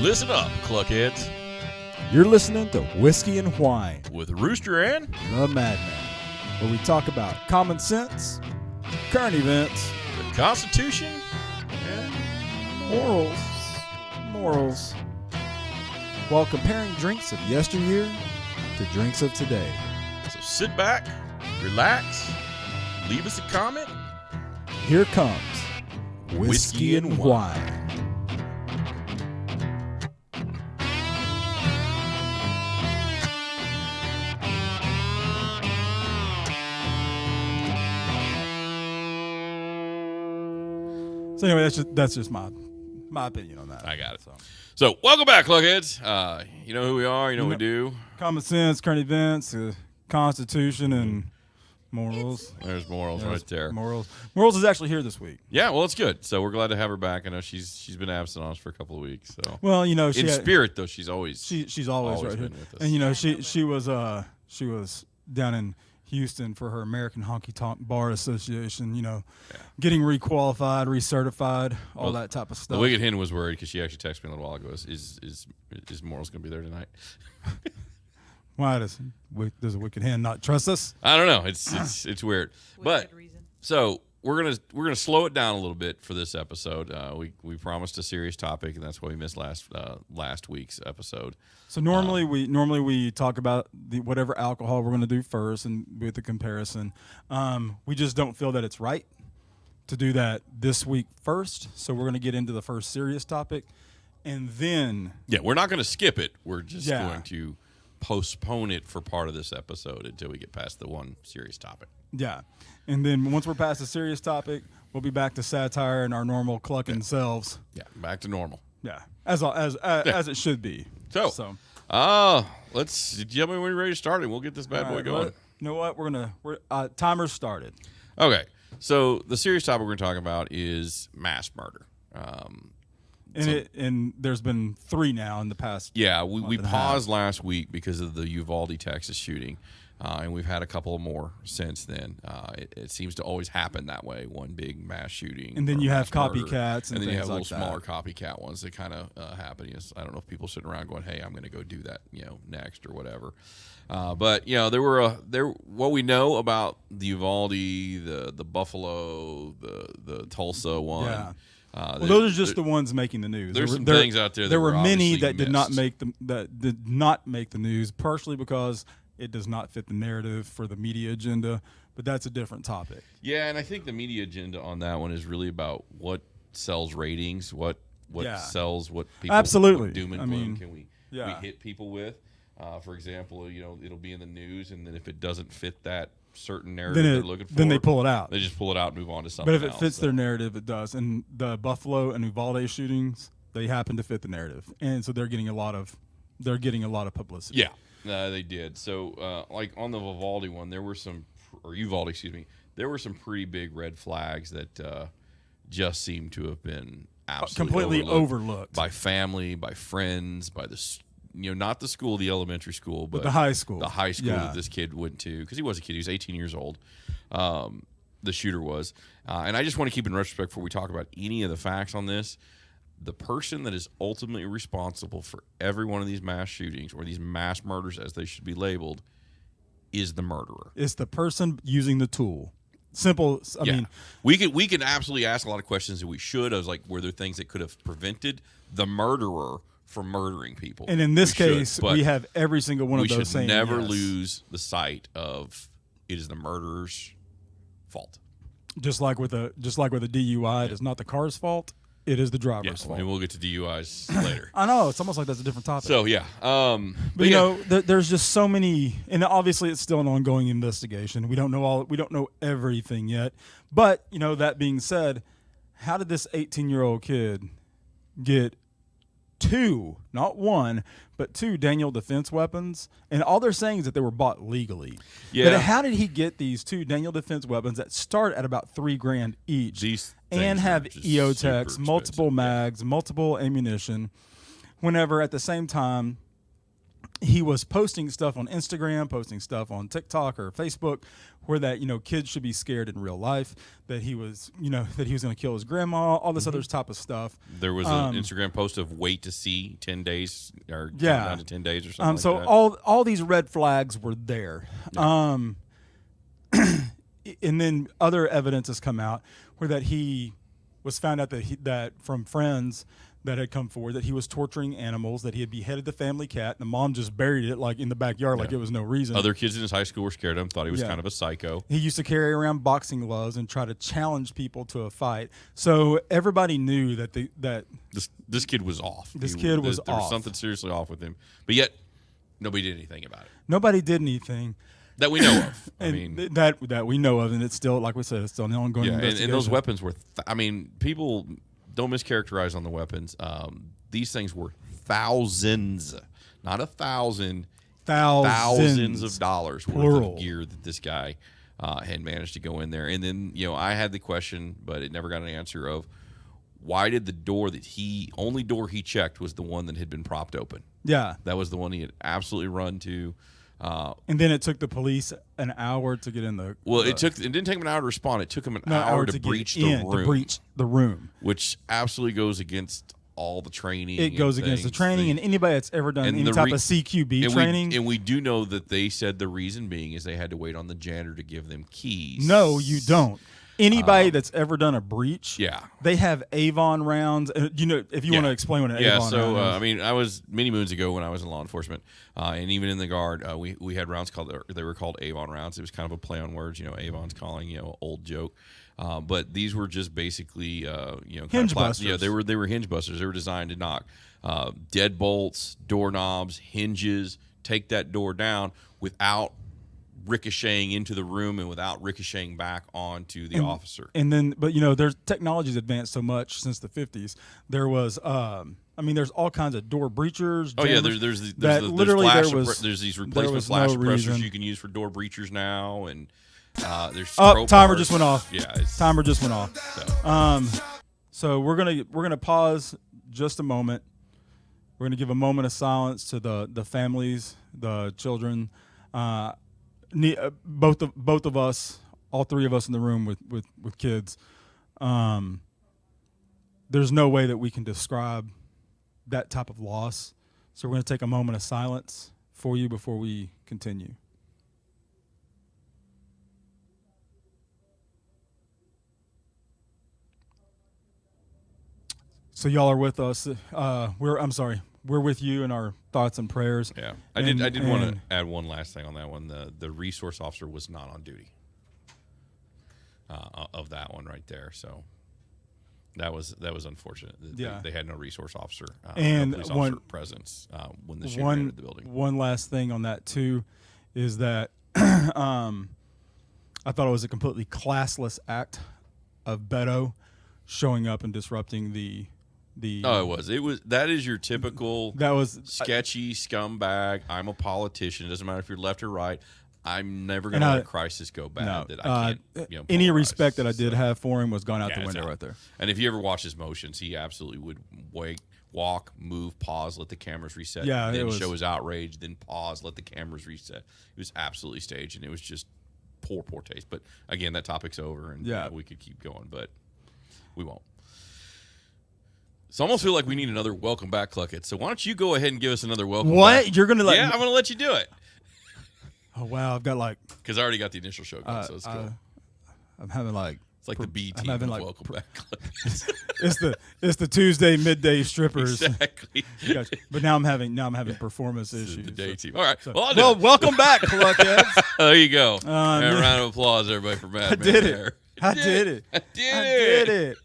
Listen up, cluckheads. You're listening to Whiskey and Whine With Rooster and The Madman, where we talk about common sense, current events, the Constitution and morals, while comparing drinks of yesteryear to drinks of today. so sit back, relax, leave us a comment. Here comes Whiskey and Whine. So anyway, that's just my opinion on that. I got it. So welcome back, cluckheads. You know who we are. You know what we do. Common sense, current events, Constitution, and morals. There's morals right there. Morals is actually here this week. Yeah, well, it's good. So we're glad to have her back. I know she's been absent on us for a couple of weeks. So well, you know, spirit though, she's always always right here with us. And you know, she was down in Houston for her American Honky Tonk Bar Association, you know, getting requalified, recertified, all that type of stuff. The Wicked Hen was worried because she actually texted me a little while ago. Is Morals going to be there tonight? Why does a Wicked Hen not trust us? I don't know. It's weird. But so we're gonna slow it down a little bit for this episode. We promised a serious topic, and that's why we missed last week's episode. So normally we talk about whatever alcohol we're going to do first, and with the comparison, we just don't feel that it's right to do that this week first. So we're going to get into the first serious topic, and then we're not going to skip it. We're just going to postpone it for part of this episode until we get past the one serious topic. Yeah, and then once we're past the serious topic, we'll be back to satire and our normal clucking selves. Yeah, back to normal. Yeah, as it should be. So, did you tell me when you're ready to start, and we'll get this bad boy going. You know what? We're timer's started. Okay, so the serious topic we're going to talk about is mass murder. And there's been 3 now in the past. Yeah, we paused last week because of the Uvalde, Texas shooting, and we've had a couple more since then. It seems to always happen that way, one big mass shooting. And then you have copycats, and then you have like little smaller copycat ones that kind of happen. Yes, I don't know if people sitting around going, "Hey, I'm going to go do that," next or whatever. But what we know about the Uvalde, the Buffalo, the Tulsa one. Yeah. Those are just the ones making the news. There's some things out there. There were many that did not make the news, partially because it does not fit the narrative for the media agenda. But that's a different topic. Yeah, and I think the media agenda on that one is really about what sells ratings, what sells, what people absolutely doom and gloom can we hit people with. For example, it'll be in the news, and then if it doesn't fit that certain narrative they're looking for, then they pull it out. They just pull it out and move on to something else. But if it fits their narrative, it does. And the Buffalo and Uvalde shootings, they happen to fit the narrative, and so they're getting a lot of publicity. Yeah, they did. So, like on the Uvalde one, there were some pretty big red flags that just seem to have been absolutely completely overlooked by family, by friends, by the not the school, the elementary school, but the high school. The high school that this kid went to, because he was a kid. He was 18 years old. The shooter was. And I just want to keep in retrospect before we talk about any of the facts on this. The person that is ultimately responsible for every one of these mass shootings, or these mass murders as they should be labeled, is the murderer. It's the person using the tool. Simple. I mean, we can absolutely ask a lot of questions that we should. I was like, were there things that could have prevented the murderer from murdering people? And in this case, we have every single one of those saying we should never lose the sight of it is the murderer's fault. Just like with a DUI, it is not the car's fault. It is the driver's fault. And we'll get to DUIs later. I know. It's almost like that's a different topic. So, but there's just so many, and obviously it's still an ongoing investigation. We don't know everything yet. But, that being said, how did this 18-year-old kid get 2, not 1, but 2 Daniel defense weapons? And all they're saying is that they were bought legally. Yeah. But how did he get these 2 Daniel defense weapons that start at about $3,000 each? And have EOTechs, multiple mags, multiple ammunition, whenever at the same time he was posting stuff on Instagram, posting stuff on TikTok or Facebook, where that kids should be scared in real life. That he was that he was going to kill his grandma, all this other type of stuff. There was an Instagram post of wait to see 10 days or down to 10 days or something. So like that. all these red flags were there. Yeah. And then other evidence has come out where that he was found out that from friends that had come forward that he was torturing animals, that he had beheaded the family cat, and the mom just buried it like in the backyard like it was no reason. Other kids in his high school were scared of him, thought he was kind of a psycho. He used to carry around boxing gloves and try to challenge people to a fight. So everybody knew that this kid was off. This kid was There was off. something seriously off with him. But yet, nobody did anything about it. Nobody did anything. That we know of. That we know of, and it's still, like we said, it's still an ongoing investigation. And those weapons were, people don't mischaracterize on the weapons. These things were thousands, not 1,000, thousands of dollars worth of gear that this guy had managed to go in there. And then, I had the question, but it never got an answer of why did the only door he checked was the one that had been propped open. Yeah. That was the one he had absolutely run to. And then it took the police an hour to get in the. Well, it didn't take him an hour to respond. It took him an hour to breach the room, which absolutely goes against all the training. It goes against the training, and anybody that's ever done any type of CQB training. And we do know that they said the reason being is they had to wait on the janitor to give them keys. No, you don't. Anybody that's ever done a breach, they have Avon rounds. If you want to explain what an Avon round is. I was many moons ago when I was in law enforcement, and even in the Guard, we had rounds they were called Avon rounds. It was kind of a play on words. Avon's calling old joke, but these were just basically hinge busters. Yeah, they were hinge busters. They were designed to knock deadbolts, doorknobs, hinges, take that door down without ricocheting into the room and without ricocheting back onto the officer. And then, but there's technology's advanced so much since the 50s. There was, there's all kinds of door breachers. Oh yeah, there's these replacement flash suppressors you can use for door breachers now, and there's timer just went off. Yeah, timer just went off. So we're gonna pause just a moment. We're gonna give a moment of silence to the families, the children. Both of us, all three of us in the room with kids, there's no way that we can describe that type of loss. So we're going to take a moment of silence for you before we continue. So y'all are with us. We're with you in our thoughts and prayers. Yeah, I did want to add one last thing on that one. The resource officer was not on duty of that one right there. So that was unfortunate. They had no resource officer and no police officer presence when the shooter entered the building. One last thing on that too is that I thought it was a completely classless act of Beto showing up and disrupting the. That is your typical sketchy scumbag. I'm a politician. It doesn't matter if you're left or right. I'm never going to let a crisis go bad that I can't. Any respect that I did have for him was gone out the window right there. And if you ever watch his motions, he absolutely would walk, move, pause, let the cameras reset. Yeah, then show his outrage, then pause, let the cameras reset. It was absolutely staged, and it was just poor taste. But again, that topic's over, and we could keep going, but we won't. So I almost feel like we need another welcome back, Cluckett. So why don't you go ahead and give us another welcome back? What? You're going to let me? I'm going to let you do it. Oh, wow. I've got because I already got the initial show going, so it's cool. I'm having it's like the B team of welcome back, Cluckett. it's the Tuesday midday strippers. Exactly. But now I'm having performance issues. The day team. All right. So, welcome back, Cluckett. There you go. And a round of applause, everybody, for Madman. I did it. I did it.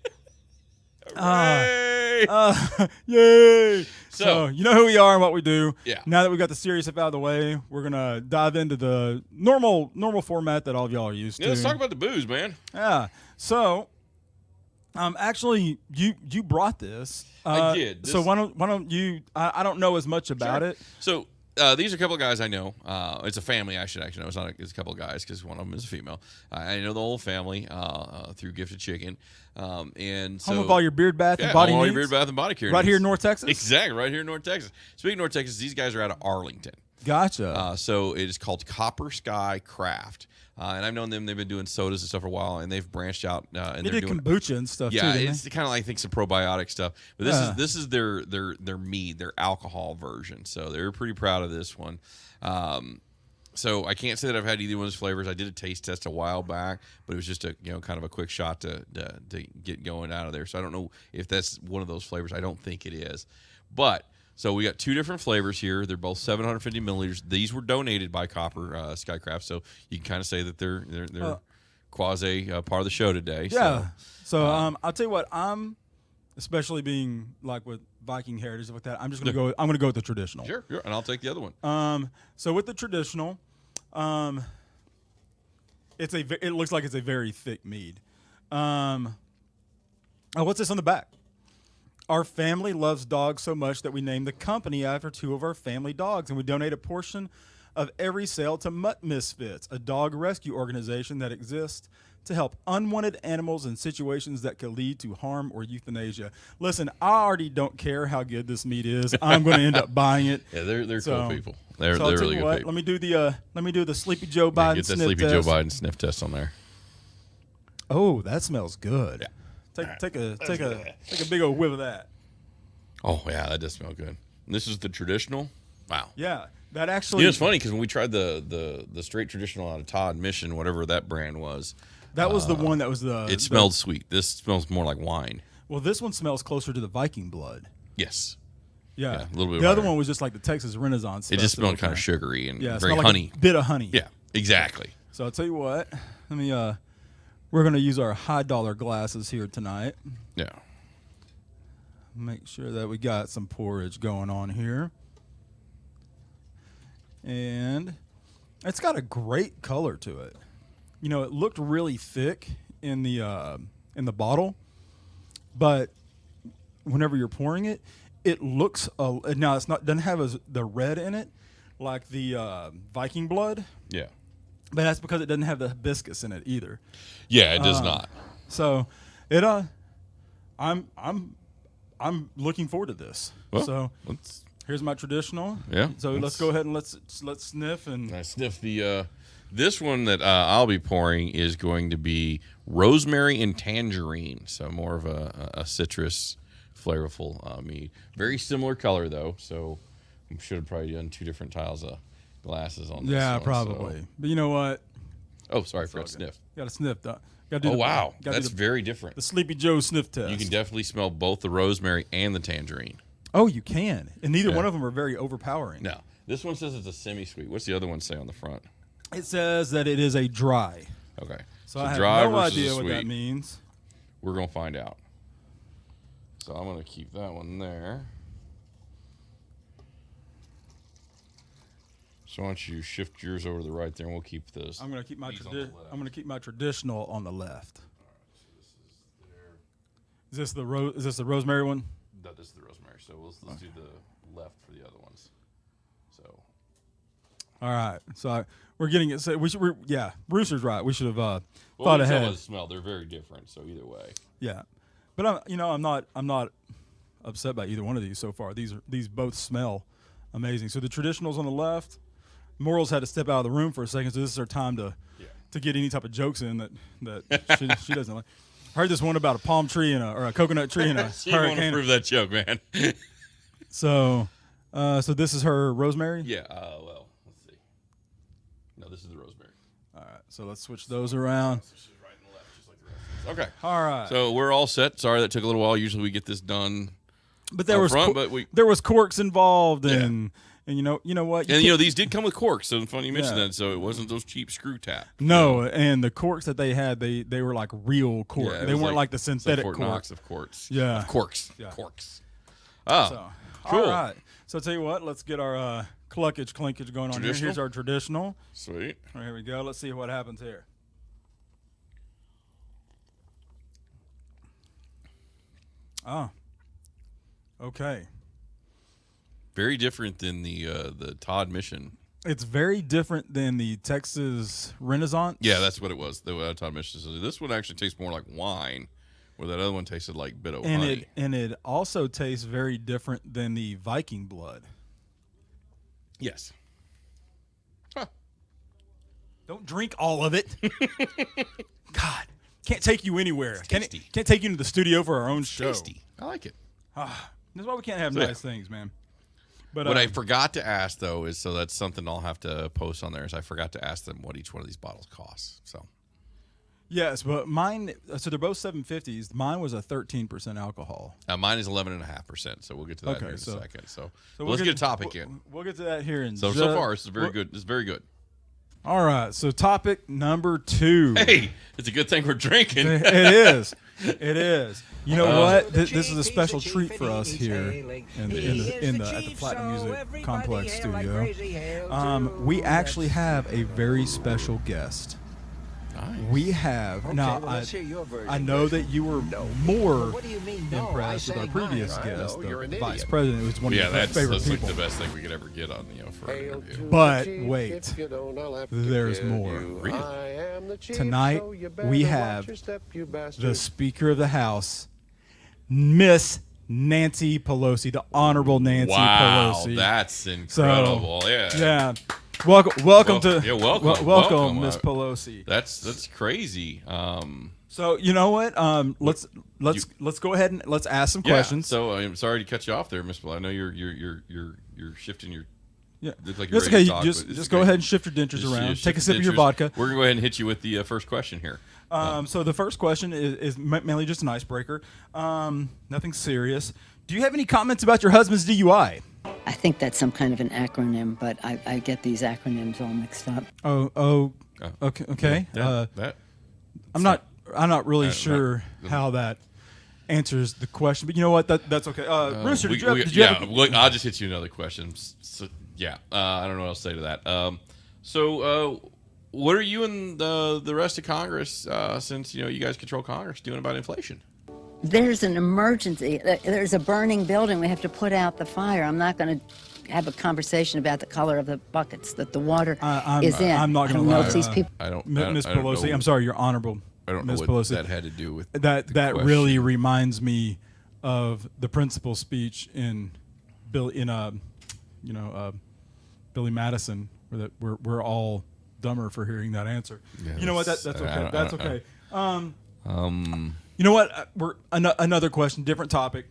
Yay! So you know who we are and what we do. Yeah. Now that we got the serious stuff out of the way, we're gonna dive into the normal format that all of y'all are used to. Let's talk about the booze, man. Yeah. So, actually, you brought this. I did. So why don't you? I don't know as much about it. So. These are a couple of guys I know. It's a family I should actually know. It's a couple of guys because one of them is a female. I know the whole family through Gifted Chicken. And so, home of all your beard bath and body needs. All your beard bath and body care right needs. here in North Texas? Exactly, right here in North Texas. Speaking of North Texas, these guys are out of Arlington. Gotcha. So it is called Copper Sky Craft. And I've known them. They've been doing sodas and stuff for a while, and they've branched out. And they they're did doing kombucha and stuff yeah, too. Yeah, it's kind of like, I think, some probiotic stuff. But this is their mead, their alcohol version. So they're pretty proud of this one. So I can't say that I've had either one of those flavors. I did a taste test a while back, but it was just a kind of a quick shot to get going out of there. So I don't know if that's one of those flavors. I don't think it is. But so we got 2 different flavors here. They're both 750 milliliters. These were donated by Copper Skycraft, so you can kind of say that they're quasi part of the show today. Yeah. So I'll tell you what, I'm especially being like with Viking heritage like that. I'm just gonna go. I'm gonna go with the traditional. Sure, and I'll take the other one. So with the traditional, it looks like it's a very thick mead. What's this on the back? Our family loves dogs so much that we named the company after 2 of our family dogs, and we donate a portion of every sale to Mutt Misfits, a dog rescue organization that exists to help unwanted animals in situations that could lead to harm or euthanasia. Listen, I already don't care how good this meat is. I'm going to end up buying it. Yeah, they're cool people. They're so really good people. Let me do the Sleepy Joe Biden get that sniff Sleepy test. Joe Biden sniff test on there. Oh, that smells good. Yeah. Take a big old whiff of that. Oh yeah, that does smell good. And this is the traditional. Wow. Yeah, that actually. It's funny because when we tried the straight traditional out of Todd Mission, whatever that brand was, that was the one that was the. It smelled sweet. This smells more like wine. Well, this one smells closer to the Viking blood. Yes. Yeah, a little bit. The other one was just like the Texas Renaissance. It just smelled kind of sugary and very smelled like honey. a bit of honey. Yeah, exactly. So I'll tell you what. Let me. We're gonna use our $high glasses here tonight. Yeah. Make sure that we got some porridge going on here. And it's got a great color to it. You know, it looked really thick in the bottle, but whenever you're pouring it, it looks now it's not doesn't have the red in it like the Viking blood. Yeah. But that's because it doesn't have the hibiscus in it either. Yeah, it does not. So I'm looking forward to this. Well, so here's my traditional. Yeah. So let's go ahead and let's sniff and I sniff the. This one that I'll be pouring is going to be rosemary and tangerine, so more of a citrus, flavorful mead. Very similar color though, so I should have probably done 2 different tiles of glasses on this. Yeah, one, probably. So. But you know what? Oh, sorry, I forgot to sniff. Got to sniff. Oh wow, that's very different. The Sleepy Joe sniff test. You can definitely smell both the rosemary and the tangerine. Oh, you can, and neither one of them are very overpowering. No, this one says it's a semi-sweet. What's the other one say on the front? It says that it is a dry. Okay, so I have dry no versus idea sweet. what that means. We're gonna find out. So I'm gonna keep that one there. So why don't you shift yours over to the right there, and we'll keep this. I'm gonna keep my traditional on the left. All right, so this is there. Is this the rosemary one? No, this is the rosemary. So let's do the left for the other ones. So. All right. So we're getting it. So Rooster's right. We should have thought Well, ahead. tell by the smell, they're very different. So either way. Yeah, but I'm not upset by either one of these so far. These both smell amazing. So the traditionals on the left. Morals had to step out of the room for a second, so this is her time to get any type of jokes in that she doesn't like. I heard this one about a palm tree or a coconut tree and a she hurricane. Want to prove that joke, man. So this is her rosemary. Yeah. Well, let's see. No, this is the rosemary. All right. So let's switch those around. So she's right and left, just like the rest of these. Okay. All right. So we're all set. Sorry that took a little while. Usually we get this done. But there was corks involved and. And you know what? These did come with corks. So funny you mentioned that. So it wasn't those cheap screw tap. No, and the corks that they had, they were like real corks. Yeah, they weren't like the synthetic Fort corks. Knox of quartz. Yeah, of corks. Yeah. Corks. Oh, so, cool. All right. So I'll tell you what. Let's get our clinkage going on here. Here's our traditional. Sweet. All right, here we go. Let's see what happens here. Oh. Okay. Very different than the Todd Mission. It's very different than the Texas Renaissance. Yeah, that's what it was. The Todd Mission. So this one actually tastes more like wine, where that other one tasted like a bit of honey. It also tastes very different than the Viking blood. Yes. Don't drink all of it. God, can't take you anywhere. Can't take you to the studio for our own show. Tasty. I like it. That's why we can't have nice things, man. But what I forgot to ask though is, so that's something I'll have to post on there. Is I forgot to ask them what each one of these bottles costs. So. Yes, but mine. So they're both 750s. Mine was a 13% alcohol. Mine is 11.5%. So we'll get to that in a second. So let's get a topic in. We'll get to that here in. So far, this is very good. This is very good. All right. So topic number 2. Hey, it's a good thing we're drinking. It is. It is. You know what? This is a special treat for us here at the Platinum Music Complex studio. We actually have a very special guest. Nice. We have now. I know that you were more impressed with our previous guest, the vice president. It was one of your favorite that's people. like the best thing we could ever get on for an interview. But wait, there's more. Really? Tonight we have the Speaker of the House, Miss Nancy Pelosi, the Honorable Nancy Pelosi. Wow, that's incredible. Yeah. Welcome to Miss Pelosi. That's crazy. So you know what? Let's go ahead and let's ask some questions. So I'm sorry to cut you off there, Miss Pelosi. I know you're shifting your. Yeah, like you're that's okay. Talk, just go ahead and shift your dentures around. Take a sip of your vodka. We're gonna go ahead and hit you with the first question here. So the first question is mainly just an icebreaker. Nothing serious. Do you have any comments about your husband's DUI? I think that's some kind of an acronym, but I get these acronyms all mixed up. Okay. Yeah, I'm not really sure how that answers the question, but you know what? That's okay. Rooster, did you have I'll just hit you another question. So, I don't know what else to say to that. What are you and the rest of Congress, since you guys control Congress, doing about inflation? There's an emergency. There's a burning building. We have to put out the fire. I'm not going to have a conversation about the color of the buckets that the water is in. I'm not going to know lie. if these people. Miss Pelosi, I'm sorry, Your Honorable. I don't know Ms. what Pelosi. that had to do with that really reminds me of the principal's speech in Billy Madison, where we're all dumber for hearing that answer. Yeah, you know what? That's okay. That's okay. You know what? Another question, different topic.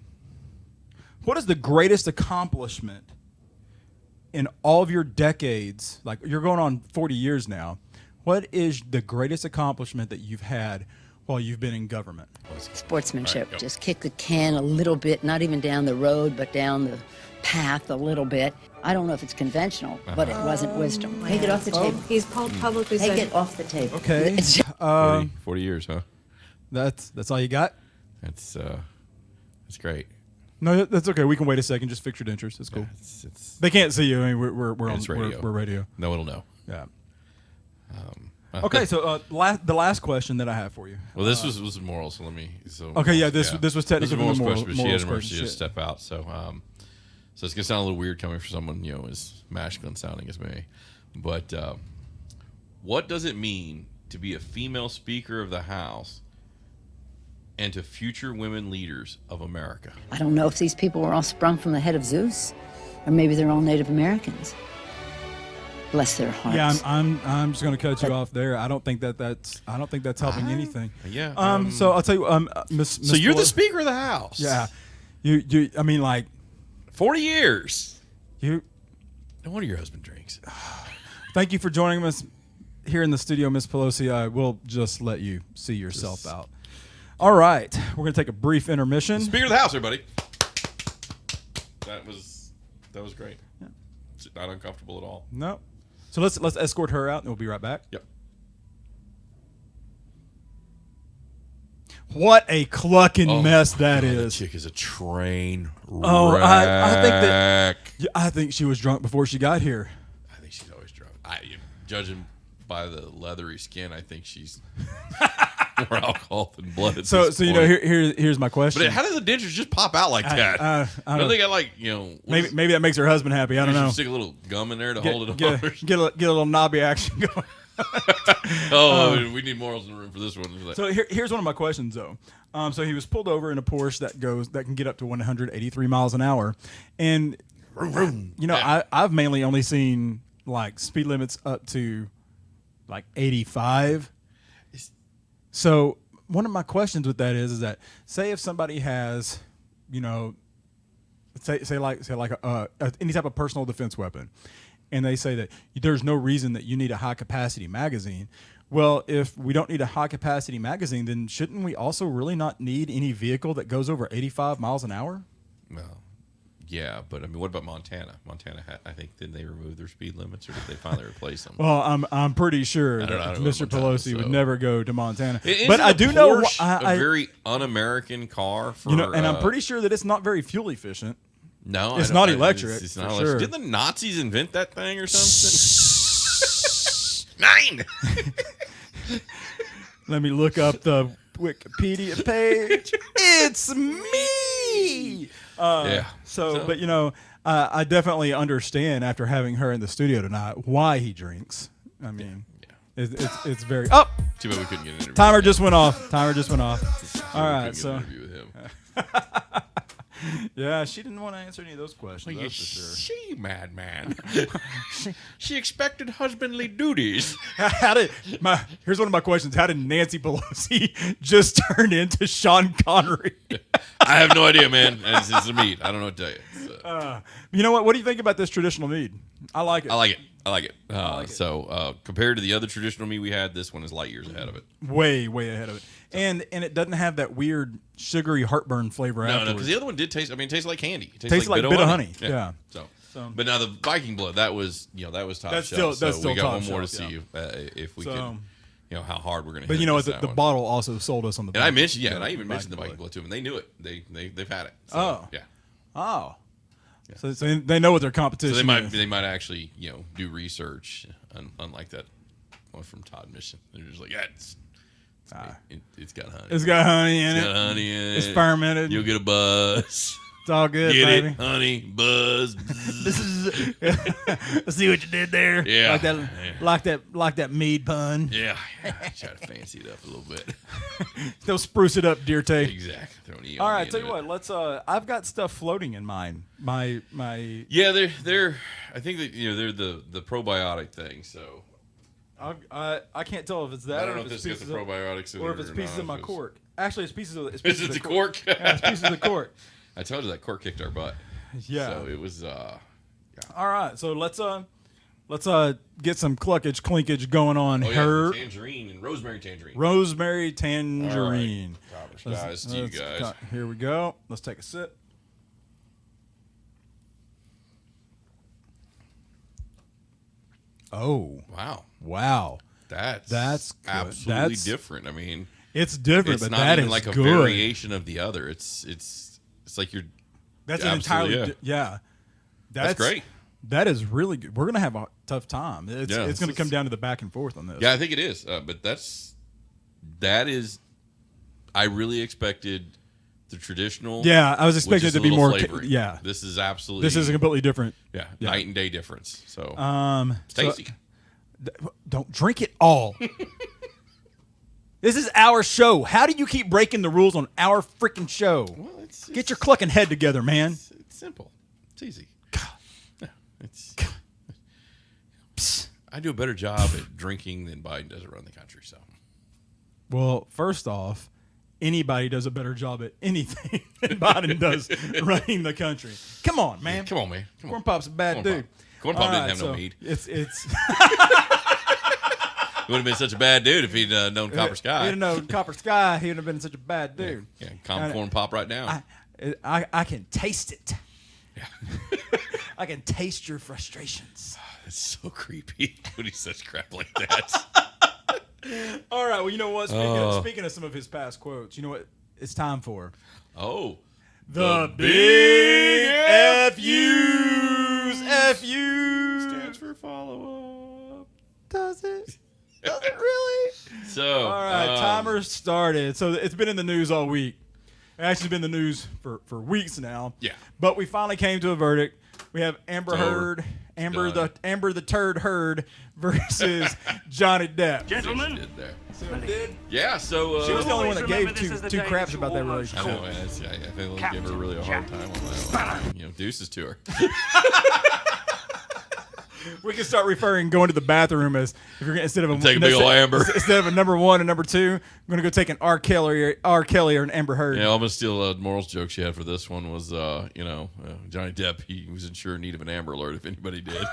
What is the greatest accomplishment in all of your decades? Like, you're going on 40 years now. What is the greatest accomplishment that you've had while you've been in government? Sportsmanship. Right, just kick the can a little bit, not even down the road, but down the path a little bit. I don't know if it's conventional, but it wasn't wisdom. Take it off the table. He's publicly Take said it off the table. Okay. 40 years, huh? That's all you got? That's great. No, that's okay. We can wait a second. Just fix your dentures. It's cool. Yeah, it's they can't see you. I mean, we're on radio. We're radio. No one will know. Yeah. Okay, so the last question that I have for you. Well, this was moral, so let me. Okay, yeah, this was technically the the moral question, but she had an question. emergency to step out, so it's gonna sound a little weird coming from someone as masculine sounding as me, but what does it mean to be a female Speaker of the House and to future women leaders of America? I don't know if these people were all sprung from the head of Zeus, or maybe they're all Native Americans. Bless their hearts. Yeah, I'm just going to cut you off there. I don't think that's helping anything. Yeah. So I'll tell you, Miss. So you're the Speaker of the House. Yeah. You. I mean, like 40 years. You. No wonder your husband drinks. Thank you for joining us here in the studio, Miss Pelosi. I will just let you see yourself out. All right, we're going to take a brief intermission. Speaker of the House, everybody. That was great. Yeah. It's not uncomfortable at all. No. So let's escort her out, and we'll be right back. Yep. What a clucking mess that is! That chick is a train wreck. Oh, I think she was drunk before she got here. I think she's always drunk. Judging by the leathery skin, I think she's more alcohol than blood. So you know, here's my question. But how does the dentures just pop out like that? I don't think I maybe that makes her husband happy. I don't know. Stick a little gum in there to hold it on. Get a little knobby action going. We need morals in the room for this one. So here's one of my questions though. So he was pulled over in a Porsche that can get up to 183 miles an hour, and I've mainly only seen like speed limits up to like 85. So one of my questions with that is that say if somebody has, you know, say like any type of personal defense weapon, and they say that there's no reason that you need a high capacity magazine. Well, if we don't need a high capacity magazine, then shouldn't we also really not need any vehicle that goes over 85 miles an hour? Well, yeah, but I mean, what about Montana? I think, did they remove their speed limits, or did they finally replace them? Well, I'm pretty sure I that don't know Mr. Montana, Pelosi would never go to Montana. Isn't but I do know a very un-American car for, you know, and I'm pretty sure that it's not very fuel efficient. No, it's not electric. It's not electric. Sure. Didn't the Nazis invent that thing or something? 9. Let me look up the Wikipedia page. It's me. Yeah. So, but you know, I definitely understand after having her in the studio tonight why he drinks. I mean, it's very. Oh, too bad we couldn't get an interview. Timer just went off. All right, so. Yeah, she didn't want to answer any of those questions. That's for sure. She madman. she expected husbandly duties. Here's one of my questions: how did Nancy Pelosi just turn into Sean Connery? I have no idea, man. It's a mead. I don't know what to tell you. So. You know what? What do you think about this traditional mead? I like it. I like it. So compared to the other traditional mead we had, this one is light years ahead of it. Way ahead of it. And it doesn't have that weird sugary heartburn flavor afterwards. No, because the other one did taste. I mean, it tasted like candy. It tasted like bit of honey. Yeah. So, but now the Viking blood, that was top that's shelf. Still so we got top one more to shelf, see if we can. You know how hard we're going to. But you know what? The bottle also sold us on the. And I mentioned, and I even mentioned the Viking blood to them, and they knew it. They've had it. So, yeah. Oh. Yeah. So they know what their competition. So they might actually do research, unlike that one from Todd Mission. They're just like, it's got honey. It's got honey in it. It's got honey in it. It's fermented. You'll get a buzz. It's all good, get baby. It, honey, buzz. This is. I see what you did there. Yeah. Like that mead pun. Yeah. Try to fancy it up a little bit. They'll spruce it up, dear Tay. Exactly. All right, tell you what. Let's. I've got stuff floating in mine. My. Yeah, they're. I think that they're the probiotic thing. So. I can't tell if it's that. I don't know if this got the probiotics in it or if it's pieces of my cork. Actually, it's pieces of. Is it the cork? Yeah, it's pieces of the cork. I told you that cork kicked our butt. Yeah. So it was. Yeah. All right, so let's get some clinkage going on here. Tangerine and Rosemary Tangerine. Rosemary Tangerine. All right. Guys, to you guys. Here we go. Let's take a sip. Oh. Wow. That's absolutely different. I mean, it's different, but not that even is like a good. variation of the other. It's like you're. That's an entirely That's great. That is really good. We're gonna have a tough time. It's gonna come down to the back and forth on this. Yeah, I think it is. But that is. I really expected the traditional. Yeah, I was expecting it to be more. Flavoring. Yeah, this is absolutely. This is a completely different. Yeah, night and day difference. So it's tasty. Don't drink it all. This is our show. How do you keep breaking the rules on our freaking show? Well, get your clucking head together, man. It's simple. It's easy. I do a better job at drinking than Biden does at running the country. So, well, first off, anybody does a better job at anything than Biden does running the country. Come on, man. Yeah, come on, man. Corn Pop's a bad dude. Corn Pop didn't have no mead. It's. He would have been such a bad dude if he'd known Copper Sky. If he'd have known Copper Sky, he would have been such a bad dude. Yeah, calm Corn Pop right now. I can taste it. Yeah. I can taste your frustrations. It's so creepy when he says crap like that. All right. Well, you know what? Speaking of some of his past quotes, you know what it's time for? Oh. The big FUs. FUs. Stands for follow-up. Does it? Does it really? So. All right. Timer started. So it's been in the news all week. It's actually been in the news for weeks now. Yeah. But we finally came to a verdict. We have Amber the Turd Heard versus Johnny Depp. Gentlemen. Yeah, so she was the only one that gave two craps about that relationship. I know, man. I think they'll give her really a hard time on that one. Deuces to her. We can start referring going to the bathroom as if you're instead of a Take a big ol' Amber. Instead of a number 1 and number 2, I'm gonna go take an R. Kelly or an Amber Heard. Yeah, I'm gonna steal a morals joke she had for this one was, Johnny Depp. He was in sure need of an Amber Alert if anybody did.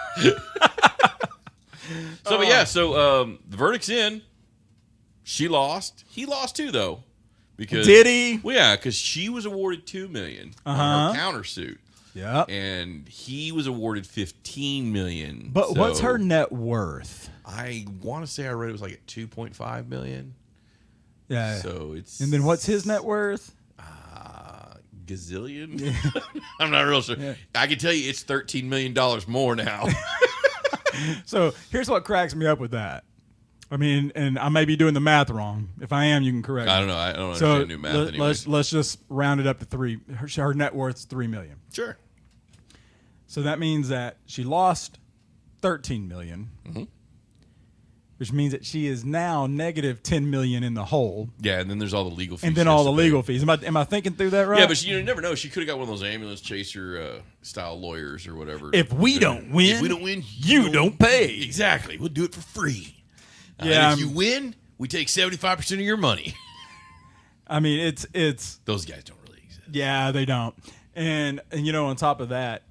So the verdict's in. She lost. He lost too, though. Because did he? Well, yeah, because she was awarded $2 million on her countersuit. Yep. And he was awarded $15 million. But what's her net worth? I want to say I read it was like at $2.5 million. Yeah. So it's. And then what's his net worth? Gazillion. Yeah. I'm not real sure. Yeah. I can tell you it's $13 million more now. So here's what cracks me up with that. I mean, and I may be doing the math wrong. If I am, you can correct me. I don't know. I don't understand new math anyway. Let's just round it up to 3. Her net worth's $3 million. Sure. So that means that she lost $13 million, which means that she is now negative $10 million in the hole. Yeah, and then there's all the legal fees. And then all the legal fees. Am I thinking through that right? Yeah, but you never know. She could have got one of those ambulance chaser style lawyers or whatever. If we don't win, you don't pay. Exactly. We'll do it for free. Yeah. If you win, we take 75% of your money. I mean, it's those guys don't really exist. Yeah, they don't. And on top of that,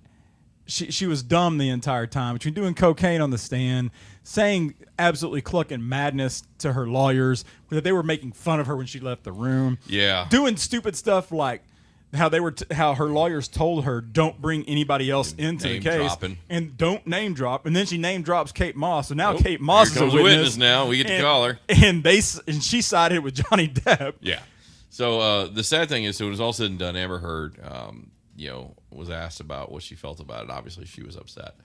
she was dumb the entire time between doing cocaine on the stand, saying absolutely clucking madness to her lawyers that they were making fun of her when she left the room. Yeah, doing stupid stuff like how her lawyers told her don't bring anybody else into the case dropping. And don't name drop. And then she name drops Kate Moss. So now Kate Moss is a witness now. We get to call her. And she sided with Johnny Depp. Yeah. So the sad thing is, so it was all said and done. Amber Heard, was asked about what she felt about it. Obviously, she was upset.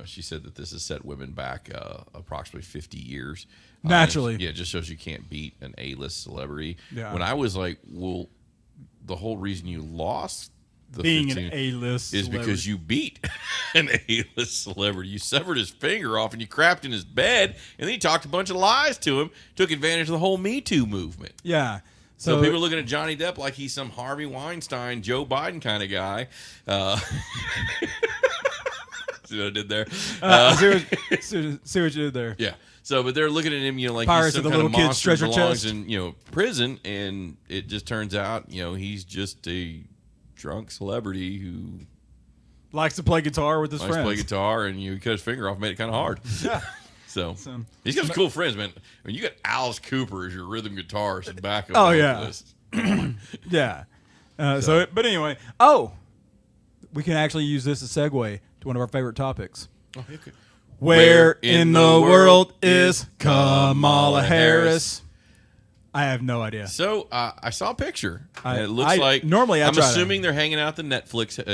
She said that this has set women back approximately 50 years. Naturally. It just shows you can't beat an A-list celebrity. Yeah. When I was like, well, the whole reason you lost the being 15 an A-list is celebrity. because you beat an A-list celebrity. You severed his finger off and you crapped in his bed, and then you talked a bunch of lies to him, took advantage of the whole Me Too movement. Yeah. So people are looking at Johnny Depp like he's some Harvey Weinstein, Joe Biden kind of guy. See what I did there? See what you did there. Yeah. So, but they're looking at him, like Pirates he's some of the kind of Little Kid's monster treasure belongs chest. in prison, and it just turns out he's just a drunk celebrity who likes to play guitar with his friends. Play guitar, and he cut his finger off, made it kind of hard. Yeah. So he's got some cool friends, man. I mean, you got Alice Cooper as your rhythm guitarist and backup. Oh yeah. List. Yeah. But anyway, we can actually use this as a segue to one of our favorite topics. Oh, okay. Where in the world is Kamala Harris? I have no idea. So I saw a picture. It looks like normally I'm assuming they're hanging out the Netflix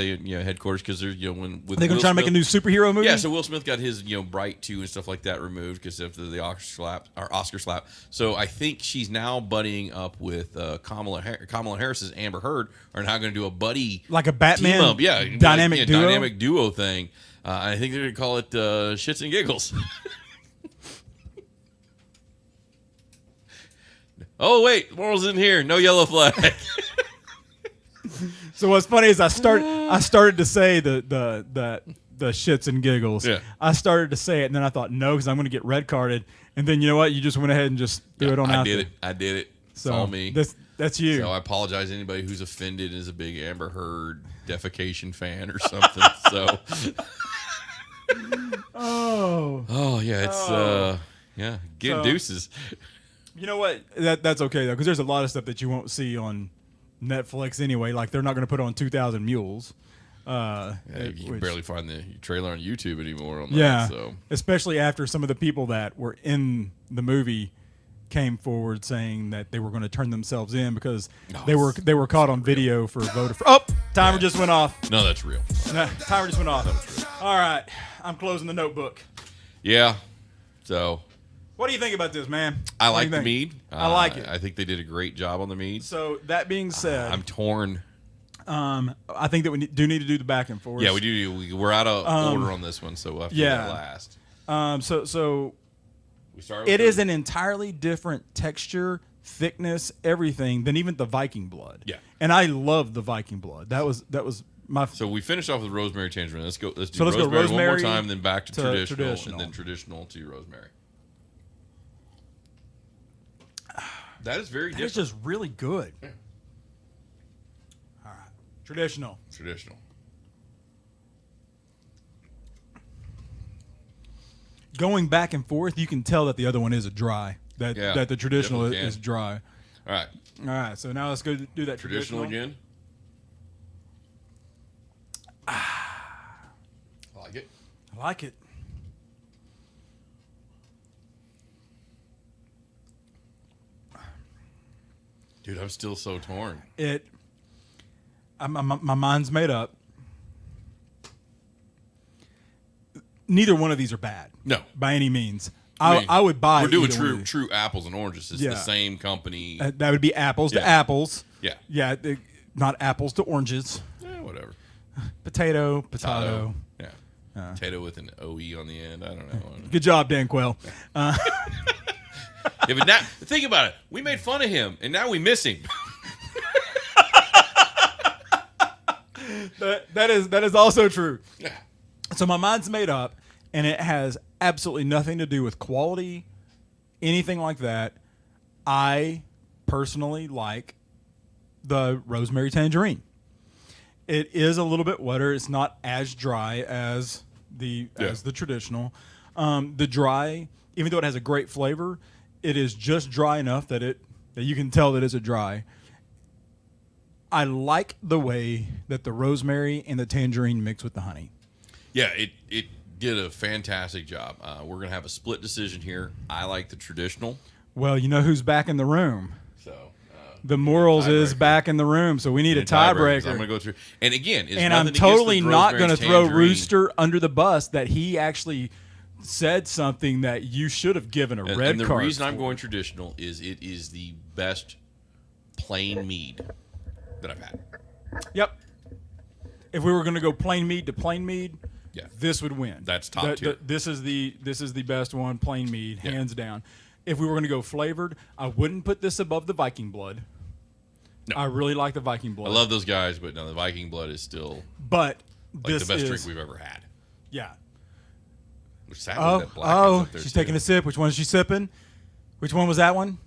headquarters because they're with they're going to try to make a new superhero movie. Yeah, so Will Smith got his Bright 2 and stuff like that removed because of the Oscar slap. So I think she's now buddying up with Kamala Harris's Amber Heard are now going to do a buddy like a Batman team up. dynamic duo? Dynamic duo thing. I think they're going to call it Shits and Giggles. Oh wait, morals in here. No yellow flag. So what's funny is I started to say the shits and giggles. Yeah. I started to say it, and then I thought no, because I'm going to get red carded. And then you know what? You just went ahead and just threw it on out there. I did it. So it's all me. That's you. So I apologize to anybody who's offended as a big Amber Heard defecation fan or something. So. Oh yeah, it's getting deuces. You know what? That's okay though, because there's a lot of stuff that you won't see on Netflix anyway. Like they're not going to put on 2,000 Mules. You can barely find the trailer on YouTube anymore. On yeah, that, so. Especially after some of the people that were in the movie came forward saying that they were going to turn themselves in because they were caught on video for voter. Timer just went off. No, that's real. Timer just went off. All right, I'm closing the notebook. Yeah. So. What do you think about this, man? I like the Mead. I like it. I think they did a great job on the Mead. So that being said, I'm torn. I think that we do need to do the back and forth. Yeah, we do. We're out of order on this one, so we'll have to do that last. So we start. It is an entirely different texture, thickness, everything than even the Viking blood. Yeah. And I love the Viking blood. That was So we finished off with rosemary tangerine. Let's do let's rosemary, go rosemary one more time, then back to traditional, and then traditional to rosemary. That is very different. It's just really good. Yeah. All right. Traditional. Going back and forth, you can tell that the other one is a dry. That the traditional is dry. All right. So now let's go do that Traditional again. I like it. I like it. Dude, I'm still so torn. My mind's made up. Neither one of these are bad. No, by any means. I would buy. We're doing true apples and oranges. It's the same company. That would be apples to apples. Yeah. Yeah. Not apples to oranges. Yeah, whatever. Potato. Yeah. Potato with an OE on the end. I don't know. Good job, Dan Quayle. Yeah, but now think about it. We made fun of him, and now we miss him. That is also true. Yeah. So my mind's made up, and it has absolutely nothing to do with quality, anything like that. I personally like the rosemary tangerine. It is a little bit wetter. It's not as dry as the traditional. The dry, even though it has a great flavor, it is just dry enough that you can tell that it's a dry. I like the way that the rosemary and the tangerine mix with the honey. Yeah, it did a fantastic job. We're going to have a split decision here. I like the traditional. Well, you know who's back in the room? So the Morals is back in the room, so we need a tiebreaker. I'm going to go through. And again, I'm totally not going to throw Tangerine. Rooster under the bus that he actually said something that you should have given a red card. And the reason I'm going traditional is it is the best plain mead that I've had. Yep. If we were going to go plain mead to plain mead, this would win. That's top tier. This is the best one, plain mead, hands down. If we were going to go flavored, I wouldn't put this above the Viking Blood. No. I really like the Viking Blood. I love those guys, but no, the Viking Blood is still like the best drink we've ever had. Yeah. She's taking a sip. Which one is she sipping? Which one was that one?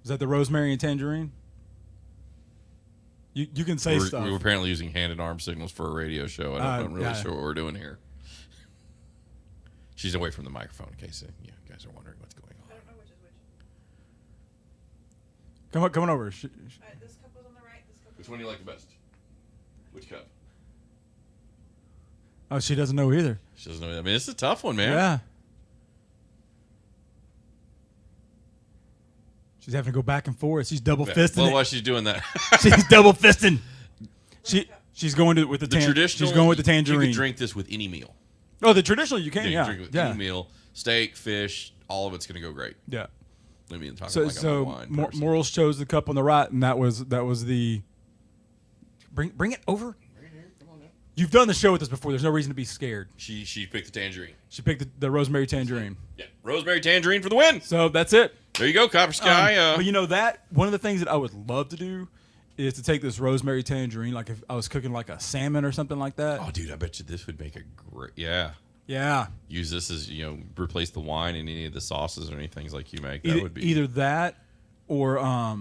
Was that the rosemary and tangerine? You can say stuff. We were apparently using hand and arm signals for a radio show. I'm really sure what we're doing here. She's away from the microphone in case you guys are wondering what's going on. I don't know which is which. Come on over. This cup was on the right. This cup. Which one do you like the best? Which cup? Oh, she doesn't know either. She doesn't know. I mean, it's a tough one, man. Yeah. She's having to go back and forth. She's double fisting. Well, while she's doing that, she's double fisting. She's going with the traditional. She's going with the tangerine. You can drink this with any meal. Oh, the traditional you can. You can drink it with any meal, steak, fish, all of it's going to go great. Yeah. I mean, talking wine. Morals chose the cup on the right, and that was the. Bring it over. You've done the show with us before. There's no reason to be scared. She picked the tangerine. She picked the rosemary tangerine. Yeah, rosemary tangerine for the win. So that's it. There you go, Copper Sky. But you know that one of the things that I would love to do is to take this rosemary tangerine, like if I was cooking like a salmon or something like that. Oh, dude, I bet you this would make a great. Yeah. Use this as replace the wine in any of the sauces or anything like you make. That would be either that or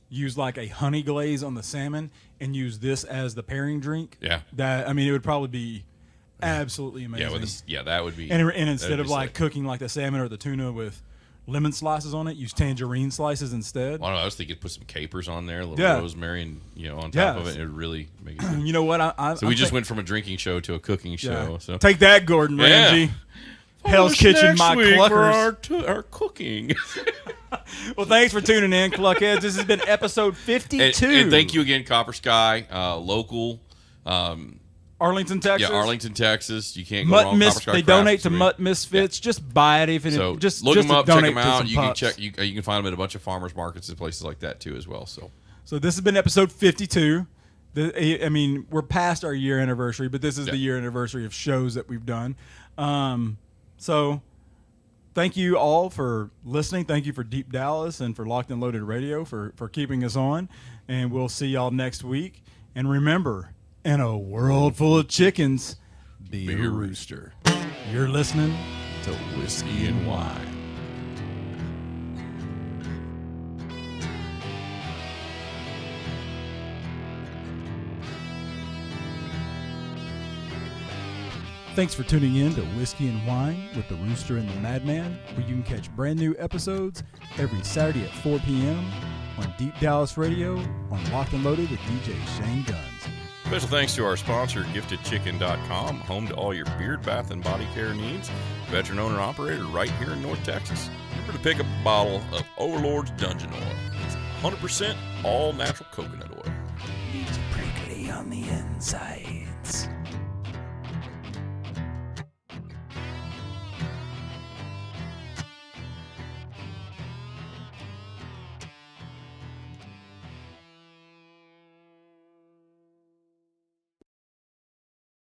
use like a honey glaze on the salmon and use this as the pairing drink. Yeah. It would probably be absolutely amazing. That would be. And instead of like cooking like the salmon or the tuna with lemon slices on it, use tangerine slices instead. Well, I was thinking put some capers on there, a little rosemary, and on top of it, it would really make it. You know what? So we just went from a drinking show to a cooking show. So take that, Gordon Ramsay. Hell's Kitchen, my cluckers. For our cooking. Well, thanks for tuning in, Cluckheads. This has been episode 52. And thank you again, Copper Sky, local. Arlington, Texas. Yeah, Arlington, Texas. You can't go wrong. They donate to Mutt Misfits. Yeah. Just buy it if it. So just look them up, check them out. You can check. You can find them at a bunch of farmers markets and places like that too, as well. So this has been episode 52. We're past our year anniversary, but this is the year anniversary of shows that we've done. So thank you all for listening. Thank you for Deep Dallas and for Locked and Loaded Radio for keeping us on. and we'll see y'all next week. And remember, in a world full of chickens, be a rooster. You're listening to Whiskey and Wine. Thanks for tuning in to Whiskey and Wine with the Rooster and the Madman, where you can catch brand new episodes every Saturday at 4 p.m. on Deep Dallas Radio on Locked and Loaded with DJ Shane Guns. Special thanks to our sponsor, GiftedChicken.com, home to all your beard, bath, and body care needs. Veteran owner operator right here in North Texas. Remember to pick up a bottle of Overlord's Dungeon Oil. It's 100% all natural coconut oil. It's prickly on the inside.